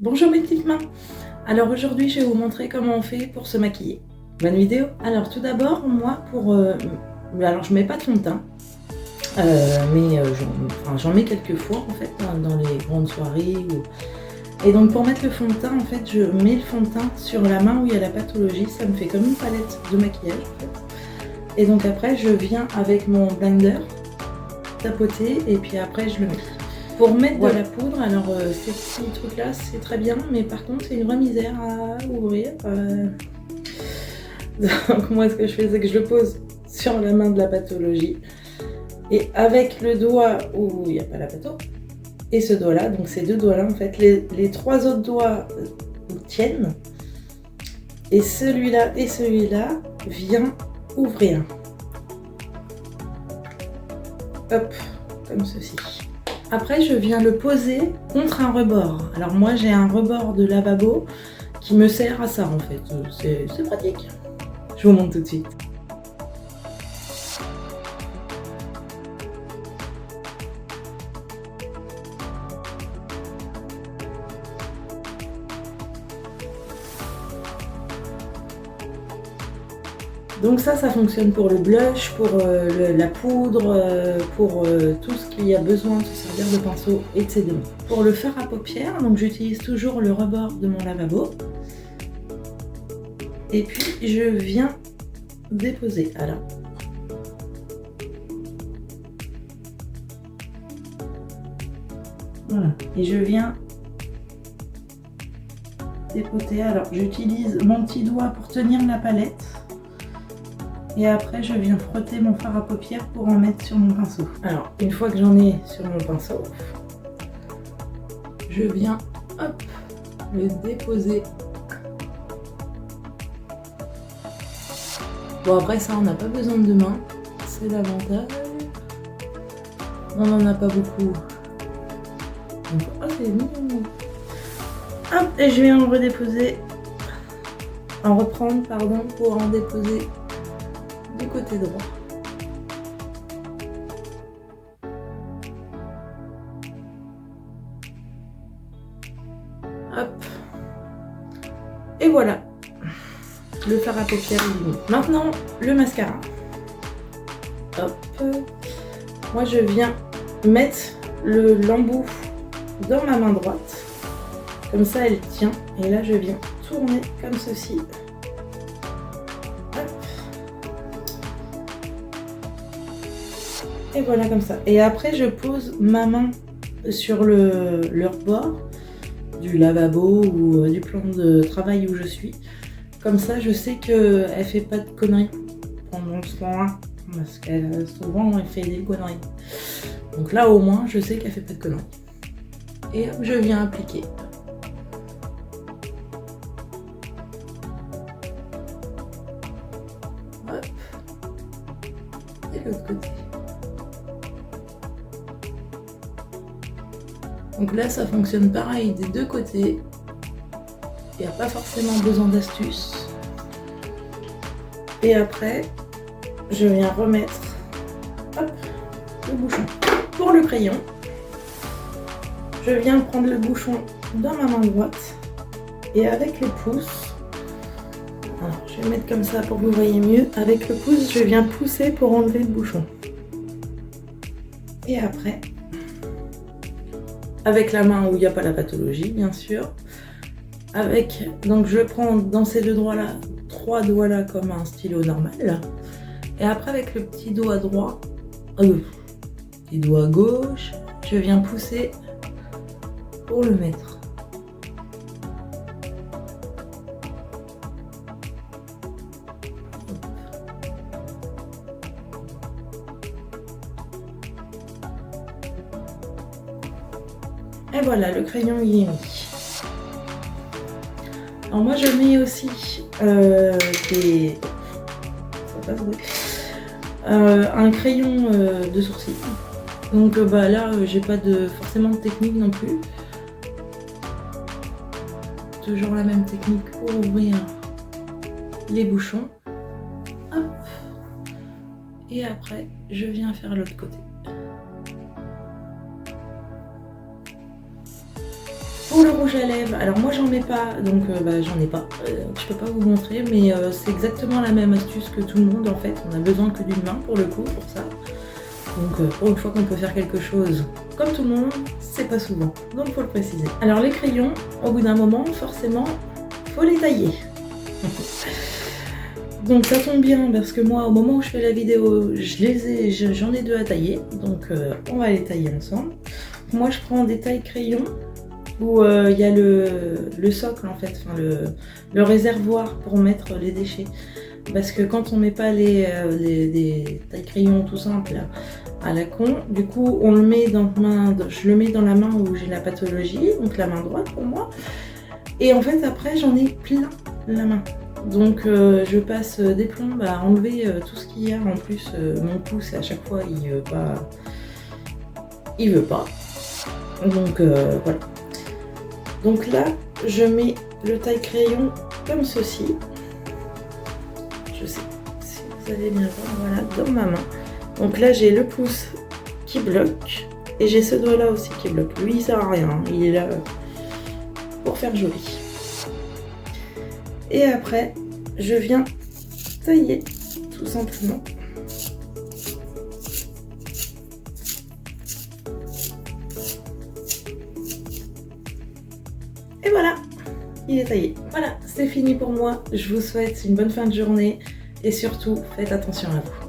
Bonjour mes petites mains. Alors aujourd'hui je vais vous montrer comment on fait pour se maquiller. Bonne vidéo. Alors tout d'abord moi alors je mets pas de fond de teint, mais j'en mets quelques fois en fait dans les grandes soirées. Et donc pour mettre le fond de teint en fait je mets le fond de teint sur la main où il y a la pathologie, ça me fait comme une palette de maquillage en fait. Et donc après je viens avec mon blender tapoter et puis après je le mets. Pour mettre de la poudre, alors ces petits trucs là c'est très bien, mais par contre c'est une vraie misère à ouvrir. Donc moi ce que je fais c'est que je le pose sur la main de la pathologie et avec le doigt où il n'y a pas la patho et ce doigt là, donc ces deux doigts là en fait, les trois autres doigts tiennent et celui-là vient ouvrir. Hop, comme ceci. Après, je viens le poser contre un rebord. Alors moi, j'ai un rebord de lavabo qui me sert à ça en fait. C'est pratique. Je vous montre tout de suite. Donc ça fonctionne pour le blush, pour la poudre, pour tout ce qu'il y a besoin de se servir de pinceau et de ses demi. Pour le fard à paupières, donc j'utilise toujours le rebord de mon lavabo. Et puis je viens déposer. Alors, voilà. Et je viens dépoter. Alors j'utilise mon petit doigt pour tenir la palette. Et après, je viens frotter mon fard à paupières pour en mettre sur mon pinceau. Alors, une fois que j'en ai sur mon pinceau, je viens, hop, le déposer. Bon, après ça, on n'a pas besoin de deux mains. C'est l'avantage. On n'en a pas beaucoup. Donc, oh, c'est mignon. Hop, et je viens en redéposer. En reprendre, pardon, pour en déposer du côté droit. Hop. Et voilà. Le fard à paupières est fini. Maintenant, le mascara. Hop. Moi, je viens mettre l'embout dans ma main droite. Comme ça, elle tient. Et là, je viens tourner comme ceci. Et voilà comme ça. Et après je pose ma main sur le rebord du lavabo ou du plan de travail où je suis. Comme ça je sais qu'elle fait pas de conneries pendant ce temps-là. Parce qu'elle souvent elle fait des conneries. Donc là au moins je sais qu'elle fait pas de conneries. Et hop, je viens appliquer. Hop. Et l'autre côté. Donc là, ça fonctionne pareil des deux côtés. Il n'y a pas forcément besoin d'astuce. Et après, je viens remettre hop, le bouchon. Pour le crayon, je viens prendre le bouchon dans ma main droite et avec le pouce, alors je vais mettre comme ça pour que vous voyez mieux. Avec le pouce, je viens pousser pour enlever le bouchon. Et après, avec la main où il n'y a pas la pathologie, bien sûr. Donc je prends dans ces trois doigts là comme un stylo normal. Et après avec le petit doigt droit, petit doigt gauche, je viens pousser pour le mettre. Et voilà, le crayon il est mis. Alors moi je mets aussi un crayon de sourcil. Donc là j'ai pas forcément de technique non plus. Toujours la même technique pour ouvrir les bouchons. Hop. Et après je viens faire l'autre côté. Pour le rouge à lèvres, alors moi j'en mets pas, donc j'en ai pas, je peux pas vous montrer, mais c'est exactement la même astuce que tout le monde en fait, on a besoin que d'une main pour le coup, pour ça. Donc pour une fois qu'on peut faire quelque chose comme tout le monde, c'est pas souvent, donc faut le préciser. Alors les crayons, au bout d'un moment, forcément, faut les tailler. Donc ça tombe bien parce que moi, au moment où je fais la vidéo, j'en ai deux à tailler, donc on va les tailler ensemble. Moi je prends des tailles crayons où il y a le socle en fait, enfin, le réservoir pour mettre les déchets. Parce que quand on met pas des tailles crayons tout simples à la con, du coup on le met je le mets dans la main où j'ai la pathologie, donc la main droite pour moi. Et en fait après j'en ai plein la main. Donc je passe des plombes à enlever tout ce qu'il y a. En plus mon pouce à chaque fois il veut pas. Donc voilà. Donc là je mets le taille crayon comme ceci. Je sais si vous allez bien voir, voilà, dans ma main. Donc là j'ai le pouce qui bloque et j'ai ce doigt là aussi qui bloque. Lui il sert à rien, il est là pour faire joli. Et après je viens tailler tout simplement. Et voilà, il est taillé. Voilà, c'est fini pour moi. Je vous souhaite une bonne fin de journée et surtout faites attention à vous.